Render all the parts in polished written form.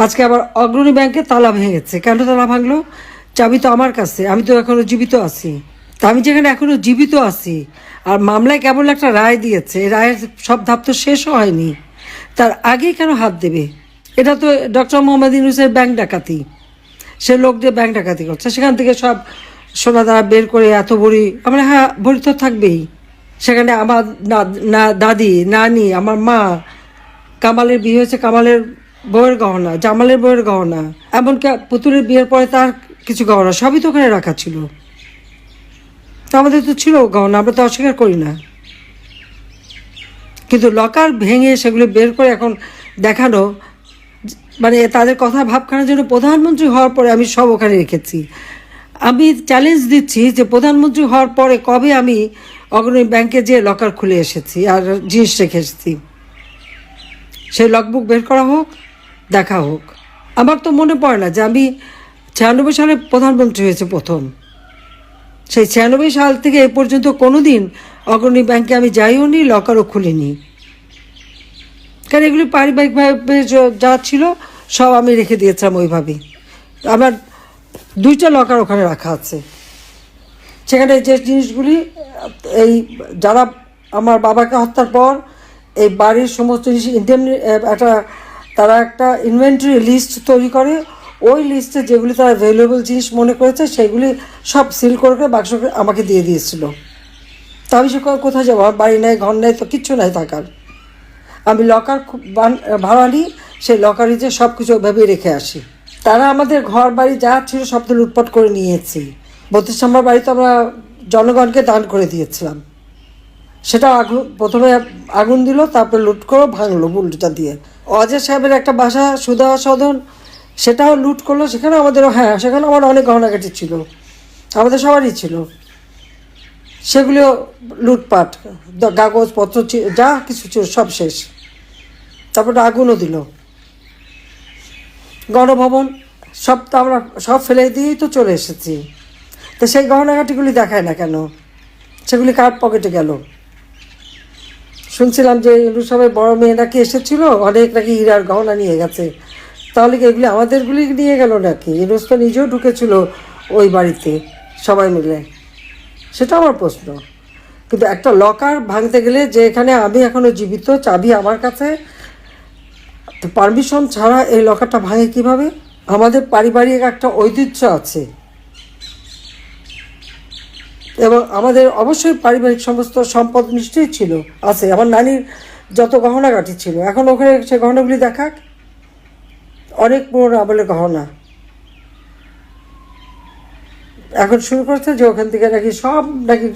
আজকে আবার অগ্রণী ব্যাংকে তালা ভেঙেছে। কেন তালা ভাঙলো? চাবি তো আমার কাছে, আমি তো এখনো জীবিত আছি। তা আমি যেখানে এখনো জীবিত আছি আর মামলায় কেবল একটা রায় দিয়েছে, এই রায়ের সব ধাপ তো শেষও হয়নি, তার আগেই কেন হাত দেবে? এটা তো ডক্টর মোহাম্মদ ইউনূসের ব্যাংক ডাকাতি। সে লোক দিয়ে ব্যাংক ডাকাতি করছে, সেখান থেকে সব সোনা দানা বের করে এত ভরি। আমরা হ্যাঁ, ভরি তো থাকবেই। সেখানে আমার দাদি, নানি, আমার মা, কামালের বিয়ে হয়েছে, কামালের বউয়ের গহনা, জামালের বউয়ের গহনা, এমনকি পুতুলের বিয়ের পরে তার কিছু গহনা সবই তো ওখানে রাখা ছিল। তো আমাদের তো ছিল গহনা, আমরা তো অস্বীকার করি না। কিন্তু লকার ভেঙে সেগুলো বের করে এখন দেখানো, মানে তাদের কথা ভাবখানার জন্য প্রধানমন্ত্রী হওয়ার পরে আমি সব ওখানে রেখেছি। আমি চ্যালেঞ্জ দিচ্ছি যে প্রধানমন্ত্রী হওয়ার পরে কবে আমি অগ্রণী ব্যাংকে যে লকার খুলে এসেছি আর জিনিস রেখে এসেছি, সেই লগবুক বের করা হোক, দেখা হোক। আমার তো মনে পড়ে না যে আমি 96 সালে প্রধানমন্ত্রী হয়েছে প্রথম। সেই 96 সাল থেকে এ পর্যন্ত কোনো দিন অগ্রণী ব্যাংকে আমি যাইও নি, লকারও খুলিনি। কারণ এগুলি পারিবারিকভাবে যা ছিল সব আমি রেখে দিয়েছিলাম ওইভাবেই। আমার 2টা লকার ওখানে রাখা আছে। সেখানে যে জিনিসগুলি এই যারা আমার বাবাকে হত্যার পর এই বাড়ির সমস্ত জিনিস তারা একটা ইনভেন্টরি লিস্ট তৈরি করে, ওই লিস্টে যেগুলি তারা ভ্যালুয়েবল জিনিস মনে করেছে সেগুলি সব সিল করে বাক্স আমাকে দিয়ে দিয়েছিল। তা আমি সে কোথায় যাবো? আমার বাড়ি নেই, ঘর নেই, তো কিচ্ছু নাই থাকার। আমি লকার ভাড়া নিই, সেই লকারে যে সব কিছু ওইভাবেই রেখে আসি। তারা আমাদের ঘর বাড়ি যা ছিল সব তো লুটপাট করে নিয়েছি। 32 নম্বর বাড়িতে আমরা জনগণকে দান করে দিয়েছিলাম। সেটা প্রথমে আগুন দিল, তারপরে লুট করে ভাঙলো বুলডোজার দিয়ে। অজয় সাহেবের একটা বাসা সুধা সদন, সেটাও লুট করলো। সেখানে আমাদেরও, হ্যাঁ, সেখানে আমার অনেক গহনাগাটি ছিল, আমাদের সবারই ছিল। সেগুলিও লুটপাট, কাগজপত্র যা কিছু ছিল সব শেষ। তারপরে আগুনও দিল। গণভবন সব তো আমরা সব ফেলে দিয়েই তো চলে এসেছি। তো সেই গহনাগাটিগুলি দেখায় না কেন? সেগুলি কার পকেটে গেল? শুনছিলাম যে ইন্দু সাহেবের বড় মেয়ে নাকি এসেছিল, অনেক নাকি হীরার গহনা নিয়ে গেছে। তাহলে কি এগুলি আমাদেরগুলি নিয়ে গেল নাকি? ইন্দুস তো নিজেও ঢুকেছিল ওই বাড়িতে সবাই মিলে, সেটা আমার প্রশ্ন। কিন্তু একটা লকার ভাঙতে গেলে, যে এখানে আমি এখনও জীবিত, চাবি আমার কাছে, পারমিশন ছাড়া এই লকারটা ভাঙে কিভাবে? আমাদের পারিবারিক একটা ঐতিহ্য আছে এবং আমাদের অবশ্যই পারিবারিক সমস্ত সম্পদ নিশ্চয়ই ছিল, আছে। আমার নানির যত গহনাগাটি ছিল, এখন ওখানে সে গহনাগুলি দেখাক, অনেক পুরোনো আমলের গহনা। এখন শুরু করছে যে ওখান থেকে নাকি সব নাকি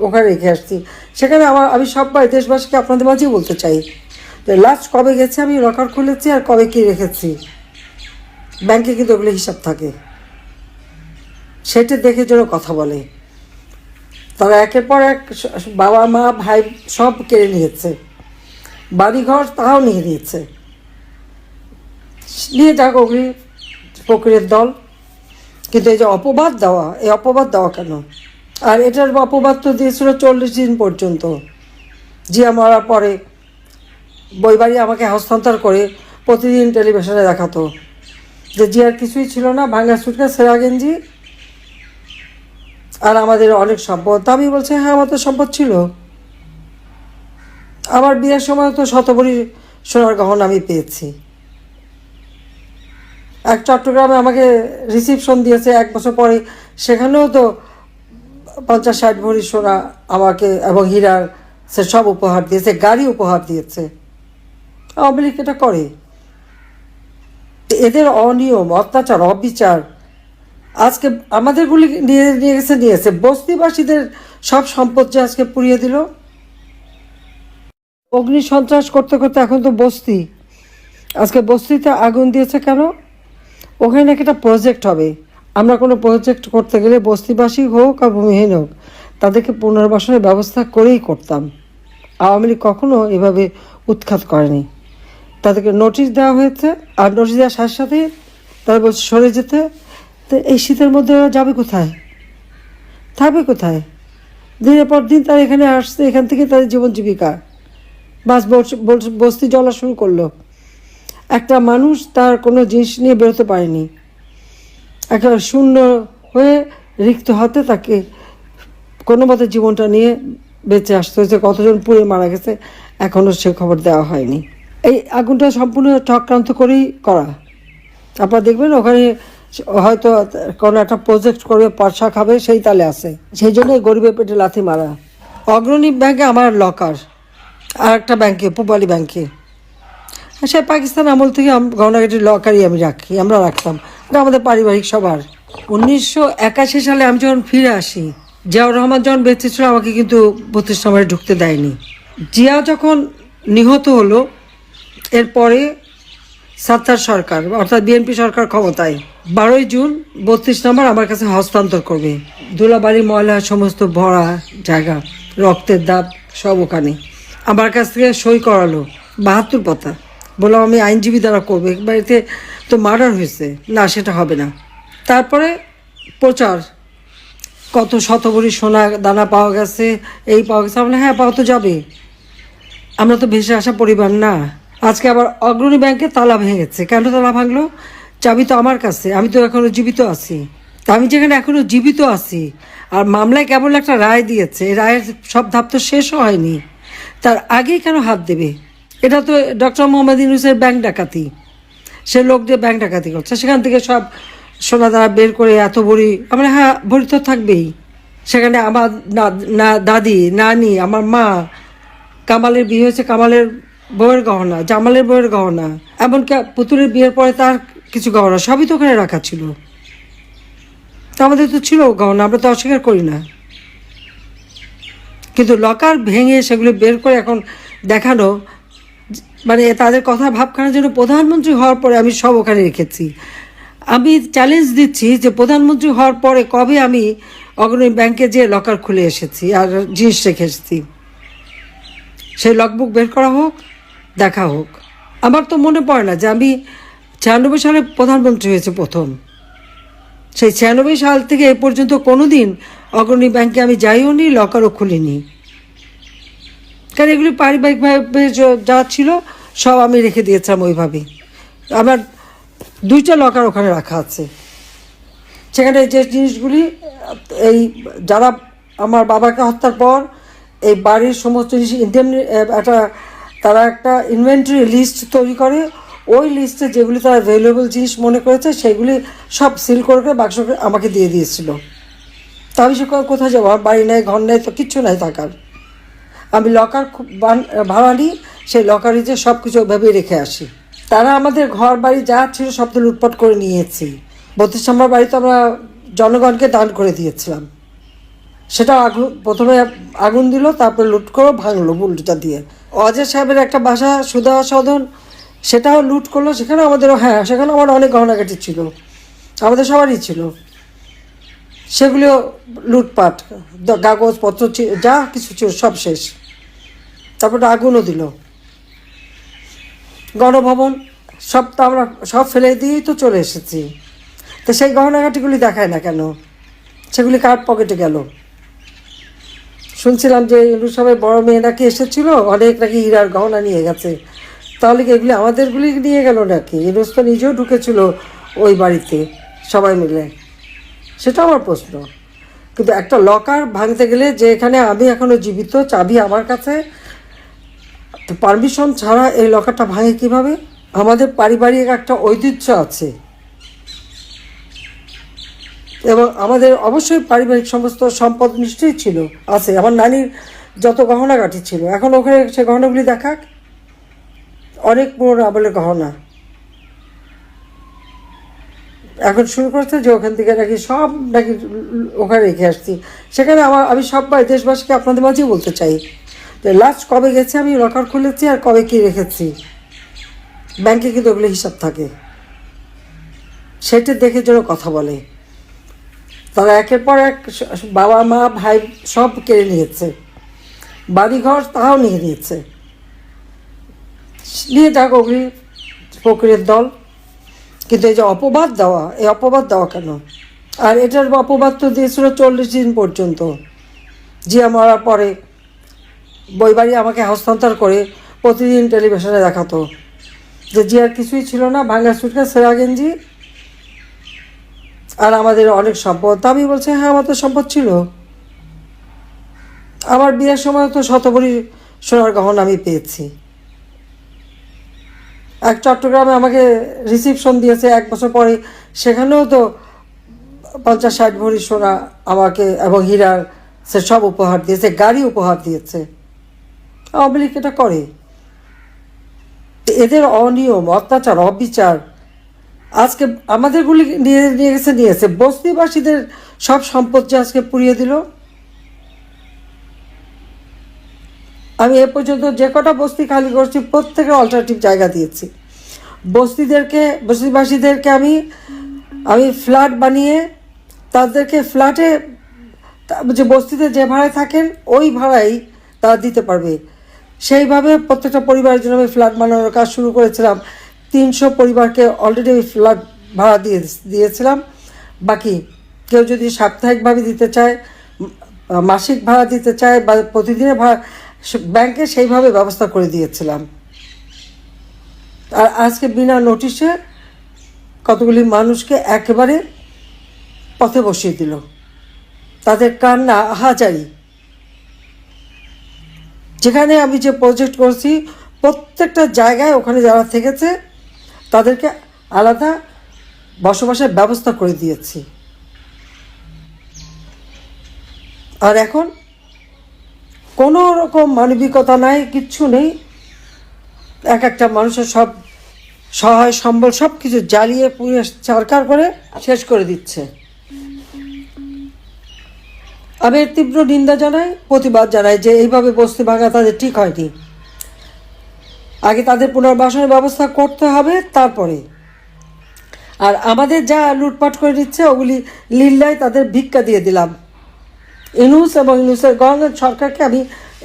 ওখানে রেখে আসছি। সেখানে আমি সবাই দেশবাসীকে আপনাদের মাঝেই বলতে চাই যে লাস্ট কবে গেছে আমি লকার খুলেছি আর কবে কী রেখেছি। ব্যাংকে কিন্তু ওগুলো হিসাব থাকে, সেটা দেখে যেন কথা বলে। তারা একের পর এক বাবা মা ভাই সব কেড়ে নিয়েছে, বাড়িঘর তাও নিয়ে নিয়েছে। নিয়ে যাক, ওগুলি ফকিরের দল। কিন্তু এই যে অপবাদ দেওয়া, এই অপবাদ দেওয়া কেন? আর এটার অপবাদ তো দিয়েছিল 40 দিন পর্যন্ত। জিয়া মরার পরে বই বাড়ি আমাকে হস্তান্তর করে প্রতিদিন টেলিভিশনে দেখাতো যে জিয়ার কিছুই ছিল না, ভাঙা সুটকা, সেরা গেঞ্জি আর আমাদের অনেক সম্পদ। আমি বলছি হ্যাঁ, আমার তো সম্পদ ছিল। আমার বিয়ের সময় তো শতভরি সোনার গহনা আমি পেয়েছি। এক চট্টগ্রামে আমাকে রিসিপশন দিয়েছে 1 বছর পরে, সেখানেও তো 50-60 ভরি সোনা আমাকে এবং হীরার সে সব উপহার দিয়েছে, গাড়ি উপহার দিয়েছে। আওয়ামী লীগ এটা করে। এদের অনিয়ম, অত্যাচার, অবিচার আজকে আমাদেরগুলি নিয়েছে। বস্তিবাসীদের সব সম্পদ যে আজকে পুড়িয়ে দিল। অগ্নি সন্ত্রাস করতে করতে এখন তো বস্তি, আজকে বস্তিতে আগুন দিয়েছে কেন? ওখানে নাকি একটা প্রজেক্ট হবে। আমরা কোনো প্রজেক্ট করতে গেলে বস্তিবাসী হোক আর ভূমিহীন হোক, তাদেরকে পুনর্বাসনের ব্যবস্থা করেই করতাম। আওয়ামী লীগ কখনো এভাবে উৎখাত করেনি। তাদেরকে নোটিশ দেওয়া হয়েছে, আর নোটিশ দেওয়ার সাথে সাথে তারা বলছে সরে যেতে। তো এই শীতের মধ্যে ওরা যাবে কোথায়, থাকবে কোথায়? দিনের পর দিন তারা এখানে আসছে, এখান থেকে তাদের জীবন জীবিকা, বাস বস্তি জ্বলা শুরু করলো। একটা মানুষ তার কোনো জিনিস নিয়ে বেরোতে পারেনি, একেবারে শূন্য হয়ে রিক্ত হাতে তাকে কোনো মতে জীবনটা নিয়ে বেঁচে আসতে হয়েছে। কতজন পুড়ে মারা গেছে এখনও সে খবর দেওয়া হয়নি। এই আগুনটা সম্পূর্ণ চক্রান্ত করেই করা। আপনারা দেখবেন ওখানে হয়তো কোনো একটা প্রজেক্ট করবে, পয়সা খাবে, সেই তালে আছে, সেই জন্যই গরিবের পেটে লাথি মারা। অগ্রণী ব্যাংকে আমার লকার, আর একটা ব্যাংকে পূবালী ব্যাংকে, সে পাকিস্তান আমল থেকে গহনাগাটির লকারই আমরা রাখতাম, এটা আমাদের পারিবারিক সবার। 1981 সালে আমি যখন ফিরে আসি, জিয়াউর রহমান যখন বেঁচে ছিল আমাকে কিন্তু 32 নম্বরে ঢুকতে দেয়নি। জিয়া যখন নিহত হলো এরপরে সাত্তার সরকার অর্থাৎ বিএনপি সরকার ক্ষমতায়, 12 জুন 32 নম্বর আমার কাছে হস্তান্তর করবে। ধুলাবাড়ি ময়লা সমস্ত ভরা জায়গা, রক্তের দাগ সব ওখানে। আমার কাছ থেকে সই করালো 72 পাতা, বললাম আমি আইনজীবী দ্বারা করবো, বাড়িতে তো মার্ডার হয়েছে, না সেটা হবে না। তারপরে প্রচার, কত শতভরি সোনা দানা পাওয়া গেছে, এই পাওয়া গেছে। আমরা হ্যাঁ পাওয়া তো যাবে, আমরা তো ভেসে আসা পরিবার না। আজকে আবার অগ্রণী ব্যাংকে তালা ভেঙে গেছে। কেন তালা ভাঙলো? চাবি তো আমার কাছে, আমি তো এখনো জীবিত আছি। তা আমি যেখানে এখনো জীবিত আছি আর মামলায় কেবল একটা রায় দিয়েছে, এই রায়ের সব ধাপ তো শেষও হয়নি, তার আগেই কেন হাত দেবে? এটা তো ডক্টর মোহাম্মদ ইউনূসের ব্যাংক ডাকাতি, সে লোক দিয়ে ব্যাংক ডাকাতি করছে, সেখান থেকে সব সোনা দানা বের করে এত ভরি। আমরা হ্যাঁ ভরি তো থাকবেই। সেখানে আমার না দাদি, নানি, আমার মা, কামালের বিয়ে হয়েছে, কামালের বউয়ের গহনা, জামালের বউয়ের গহনা, এমনকি পুতুলের বিয়ের পরে তার কিছু গহনা সবই তো ওখানে রাখা ছিল। তা আমাদের তো ছিল গহনা, আমরা তো অস্বীকার করি না, কিন্তু লকার ভেঙে সেগুলো বের করে এখন দেখানো, মানে তাদের কথা ভাবখানার জন্য প্রধানমন্ত্রী হওয়ার পরে আমি সব ওখানে রেখেছি। আমি চ্যালেঞ্জ দিচ্ছি যে প্রধানমন্ত্রী হওয়ার পরে কবে আমি অগ্রণী ব্যাংকে যেয়ে লকার খুলে এসেছি আর জিনিস রেখে এসেছি, সেই লগবুক বের করা হোক, দেখা হোক। আমার তো মনে পড়ে না যে আমি 96 সালে প্রধানমন্ত্রী হয়েছে প্রথম। সেই 96 সাল থেকে এ পর্যন্ত কোনো দিন অগ্রণী ব্যাংকে আমি যাইও নি, লকারও খুলিনি, কারণ এগুলি পারিবারিকভাবে যা ছিল সব আমি রেখে দিয়েছিলাম ওইভাবেই। আমার 2টা লকার ওখানে রাখা আছে। সেখানে যে জিনিসগুলি এই যারা আমার বাবাকে হত্যার পর এই বাড়ির সমস্ত জিনিস তারা একটা ইনভেন্টরি লিস্ট তৈরি করে, ওই লিস্টে যেগুলি তারা ভ্যালুয়েবল জিনিস মনে করেছে সেগুলি সব সিল করে বাক্স আমাকে দিয়ে দিয়েছিল। তা আমি সে কোথায় যাবো? আমার বাড়ি নেই, ঘর নেই, তো কিচ্ছু নাই থাকার। আমি লকার ভাড়া নিই, সেই লকারে যে সব কিছু ওইভাবেই রেখে আসি। তারা আমাদের ঘর বাড়ি যা ছিল সব তো লুটপাট করে নিয়েছি। 32 নম্বর বাড়ি তো আমরা জনগণকে দান করে দিয়েছিলাম, সেটা প্রথমে আগুন দিল, তারপরে লুট করে ভাঙলো বুলডোজার দিয়ে। অজয় সাহেবের একটা বাসা সুধা সদন, সেটাও লুট করলো। সেখানেও আমাদেরও, হ্যাঁ সেখানেও আমার অনেক গহনাগাটি ছিল, আমাদের সবারই ছিল, সেগুলিও লুটপাট, কাগজপত্র যা কিছু ছিল সব শেষ। তারপরে আগুনও দিল। গণভবন সব তো আমরা সব ফেলে দিয়েই তো চলে এসেছি। তো সেই গহনাগাটিগুলি দেখায় না কেন? সেগুলি কার পকেটে গেল? শুনছিলাম যে ইউনূস সাহেবের বড় মেয়ে নাকি এসেছিল, অনেক নাকি হীরার গহনা নিয়ে গেছে। তাহলে কি এগুলি আমাদেরগুলি নিয়ে গেল নাকি? ইউনূস তো নিজেও ঢুকেছিল ওই বাড়িতে সবাই মিলে, সেটা আমার প্রশ্ন। কিন্তু একটা লকার ভাঙতে গেলে, যে এখানে আমি এখনও জীবিত, চাবি আমার কাছে, পারমিশন ছাড়া এই লকারটা ভাঙে কিভাবে? আমাদের পারিবারিক একটা ঐতিহ্য আছে এবং আমাদের অবশ্যই পারিবারিক সমস্ত সম্পদ নিশ্চয়ই ছিল, আছে। আমার নানির যত গহনাগাটি ছিল, এখন ওখানে সে গহনাগুলি দেখাক, অনেক পুরনো আমলের গহনা। এখন শুরু করছে যে ওখান থেকে নাকি সব নাকি ওখানে রেখে আসছি। সেখানে আমি সবাই দেশবাসীকে আপনাদের মাঝেই বলতে চাই যে লাস্ট কবে গেছে আমি লকার খুলেছি আর কবে কী রেখেছি। ব্যাংকে কিন্তু ওগুলো হিসাব থাকে, সেটা দেখে যেন কথা বলে। তারা একের পর এক বাবা মা ভাই সব কেড়ে নিয়েছে, বাড়িঘর তাও নিয়ে নিয়েছে, নিয়ে যাক ওগুলি ফকিরের দল। কিন্তু এই যে অপবাদ দেওয়া, এই অপবাদ দেওয়া কেন? আর এটার অপবাদ তো দিয়েছিল 40 দিন পর্যন্ত। জিয়া মরার পরে বই বাড়ি আমাকে হস্তান্তর করে প্রতিদিন টেলিভিশনে দেখাতো যে জিয়ার কিছুই ছিল না, ভাঙ্গা সুটকেস, সেরা গেঞ্জি, আর আমাদের অনেক সম্পদ। তা আমি বলছি, হ্যাঁ আমার তো সম্পদ ছিল, আমার বিয়ের সময় তো শতভরি সোনার গহনা আমি পেয়েছি। এক চট্টগ্রামে আমাকে রিসিপশন দিয়েছে 1 বছর পরে, সেখানেও তো 50-60 ভরি সোনা আমাকে এবং হীরার সে সব উপহার দিয়েছে, গাড়ি উপহার দিয়েছে। আওয়ামী লীগ এটা করে। এদের অনিয়ম, অত্যাচার, অবিচার আজকে আমাদেরগুলি নিয়েছে বস্তিবাসীদের সব সম্পদ যে আজকে পুড়িয়ে দিল। আমি এ পর্যন্ত যে কটা বস্তি খালি করছি প্রত্যেকের অল্টারনেটিভ জায়গা দিয়েছি। বস্তিবাসীদেরকে আমি ফ্ল্যাট বানিয়ে তাদেরকে ফ্ল্যাটে যে বস্তিতে যে ভাড়ায় থাকেন ওই ভাড়াই তারা দিতে পারবে, সেইভাবে প্রত্যেকটা পরিবারের জন্য আমি ফ্ল্যাট বানানোর কাজ শুরু করেছিলাম। 300 পরিবারকে অলরেডি আমি ফ্ল্যাট ভাড়া দিয়েছিলাম। বাকি কেউ যদি সাপ্তাহিকভাবে দিতে চায়, মাসিক ভাড়া দিতে চায় বা প্রতিদিনের ভাড়া, ব্যাংকে সেইভাবে ব্যবস্থা করে দিয়েছিলাম। আর আজকে বিনা নোটিশে কতগুলি মানুষকে একেবারে পথে বসিয়ে দিল। তাদের কান্না আহাজারি। যেখানে আমি যে প্রজেক্ট করছি প্রত্যেকটা জায়গায় ওখানে যারা থেকেছে তাদেরকে আলাদা বসবাসের ব্যবস্থা করে দিয়েছি। আর এখন কোনো রকম মানবিকতা নাই, কিচ্ছু নেই। একটা মানুষের সব সহায় সম্বল সব কিছু জ্বালিয়ে পুড়িয়ে সরকার করে শেষ করে দিচ্ছে। আমি এর তীব্র নিন্দা জানাই, প্রতিবাদ জানাই যে এইভাবে বস্তি ভাঙা তাদের ঠিক হয়নি। আগে তাদের পুনর্বাসনের ব্যবস্থা করতে হবে, তারপরে। আর আমাদের যা লুটপাট করে দিচ্ছে ওগুলি লিল্লায় তাদের ভিক্ষা দিয়ে দিলাম। ইউনূস এবং ইউনূসের গভর্নমেন্ট সরকারকে আমি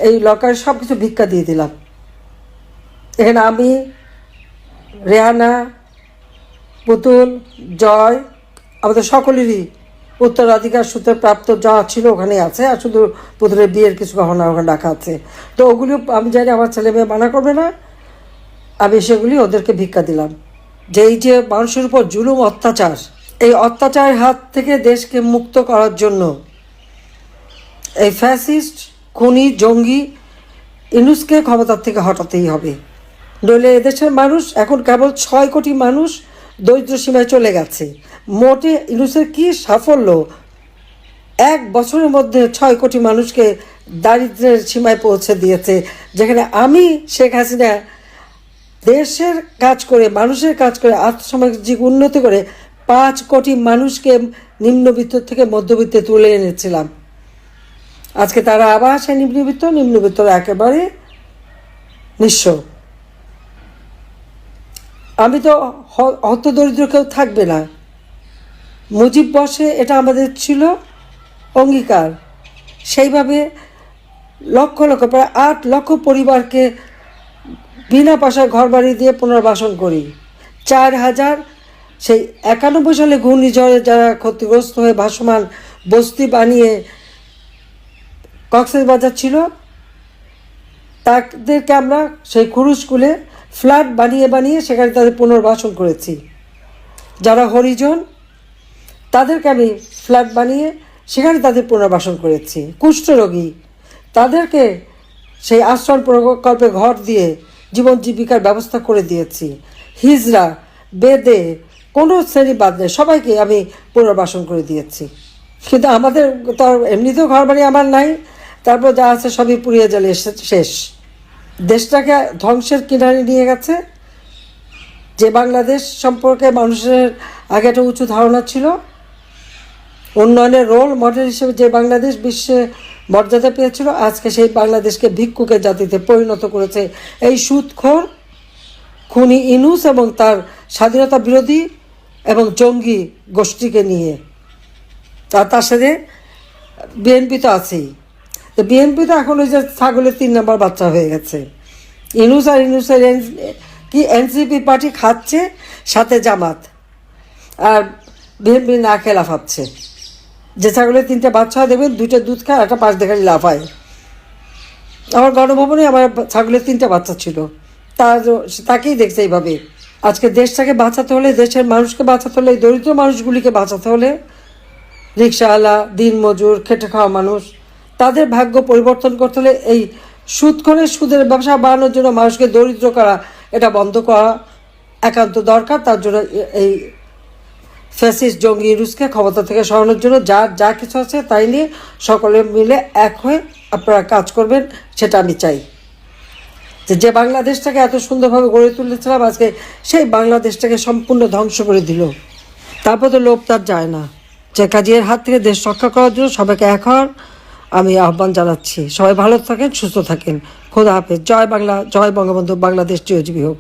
এই লকারের সব কিছু ভিক্ষা দিয়ে দিলাম। এখানে আমি, রেহানা, পুতুল, জয়, আমাদের সকলেরই উত্তরাধিকার সূত্রে প্রাপ্ত যা ছিল ওখানে আছে। আর শুধু পুতুলের বিয়ের কিছু গহনা ওখানে রাখা আছে। তো ওগুলি আমি জানি আমার ছেলে মেয়ে মানা করবে না, আমি সেগুলি ওদেরকে ভিক্ষা দিলাম। যে এই যে মানুষের উপর জুলুম অত্যাচার, এই অত্যাচারের হাত থেকে দেশকে মুক্ত করার জন্য এই ফ্যাসিস্ট, খুনি, জঙ্গি ইউনূসকে ক্ষমতার থেকে হটাতেই হবে। নইলে এদেশের মানুষ এখন কেবল 6 কোটি মানুষ দরিদ্র সীমায় চলে গেছে। মোটে ইউনূসের কী সাফল্য, 1 বছরের মধ্যে 6 কোটি মানুষকে দারিদ্র্যের সীমায় পৌঁছে দিয়েছে। যেখানে আমি শেখ হাসিনা দেশের কাজ করে, মানুষের কাজ করে, আর্থসামাজিক উন্নতি করে 5 কোটি মানুষকে নিম্নবিত্ত থেকে মধ্যবিত্তে তুলে এনেছিলাম। আজকে তারা আবার সেই নিম্নবিত্তরা একেবারে নিঃস্ব। আমি তো হতদরিদ্র কেউ থাকবে না। মুজিব বসে এটা আমাদের ছিল অঙ্গীকার। সেইভাবে লক্ষ লক্ষ, প্রায় 8 লক্ষ পরিবারকে বিনা পয়সায় ঘর বাড়ি দিয়ে পুনর্বাসন করি। 4000 সেই 91 সালে ঘূর্ণিঝড়ে যারা ক্ষতিগ্রস্ত হয়ে ভাসমান বস্তি বানিয়ে কক্সবাজার ছিল, তাদেরকে আমরা সেই খুরুশ স্কুলে ফ্ল্যাট বানিয়ে সেখানে তাদের পুনর্বাসন করেছি। যারা হরিজন তাদেরকে আমি ফ্ল্যাট বানিয়ে সেখানে তাদের পুনর্বাসন করেছি। কুষ্ঠরোগী তাদেরকে সেই আশ্রম প্রকল্পে ঘর দিয়ে জীবন জীবিকার ব্যবস্থা করে দিয়েছি। হিজড়া, বেদে কোনো শ্রেণী বাদ নেই, সবাইকে আমি পুনর্বাসন করে দিয়েছি। কিন্তু আমাদের তো এমনিতেও ঘর বাড়ি আমার নাই, তারপর যা আছে সবই পুড়িয়ে জ্বালিয়ে শেষ। দেশটাকে ধ্বংসের কিনারে নিয়ে গেছে। যে বাংলাদেশ সম্পর্কে মানুষের আগে একটা উঁচু ধারণা ছিল, উন্নয়নের রোল মডেল হিসেবে যে বাংলাদেশ বিশ্বে মর্যাদা পেয়েছিল, আজকে সেই বাংলাদেশকে ভিক্ষুকের জাতিতে পরিণত করেছে এই সুদখোর খুনি ইউনূস এবং তার স্বাধীনতা বিরোধী এবং জঙ্গি গোষ্ঠীকে নিয়ে। তার সাথে বিএনপি তো আছেই। তো বিএনপি তো এখন ওই যে ছাগলের 3 নম্বর বাচ্চা হয়ে গেছে। ইউনূসের কি এনসিপি পার্টি খাচ্ছে, সাথে জামাত, আর বিএনপি না খেয়ে লাফাচ্ছে। যে ছাগলের 3টে বাচ্চা হয় দেখবেন 2টা দুধ খায়, একটা পাশ দেখালি লাফায়। আমার গণভবনে আমার ছাগলের 3টে বাচ্চা ছিল, তাকেই দেখছে এইভাবে। আজকে দেশটাকে বাঁচাতে হলে, দেশের মানুষকে বাঁচাতে হলে, এই দরিদ্র মানুষগুলিকে বাঁচাতে হলে, রিক্সাওয়ালা, দিনমজুর, খেটে খাওয়া মানুষ, তাদের ভাগ্য পরিবর্তন করতে হলে এই সুদের ব্যবসা বাড়ানোর জন্য মানুষকে দরিদ্র করা, এটা বন্ধ করা একান্ত দরকার। তার জন্য এই ফ্যাসিস্ট জঙ্গি রুশকে ক্ষমতা থেকে সরানোর জন্য যার যা কিছু আছে তাই নিয়ে সকলে মিলে এক হয়ে আপনারা কাজ করবেন, সেটা আমি চাই। যে বাংলাদেশটাকে এত সুন্দরভাবে গড়ে তুলেছিলাম, আজকে সেই বাংলাদেশটাকে সম্পূর্ণ ধ্বংস করে দিল। তারপর তো লোভ তার যায় না। যে কাজের হাত থেকে দেশ রক্ষা করার জন্য সবাইকে এক হওয়ার আমি আহ্বান জানাচ্ছি। সবাই ভালো থাকেন, সুস্থ থাকেন। খোদা হাফেজ। জয় বাংলা, জয় বঙ্গবন্ধু। বাংলাদেশ চিরজীবী হোক।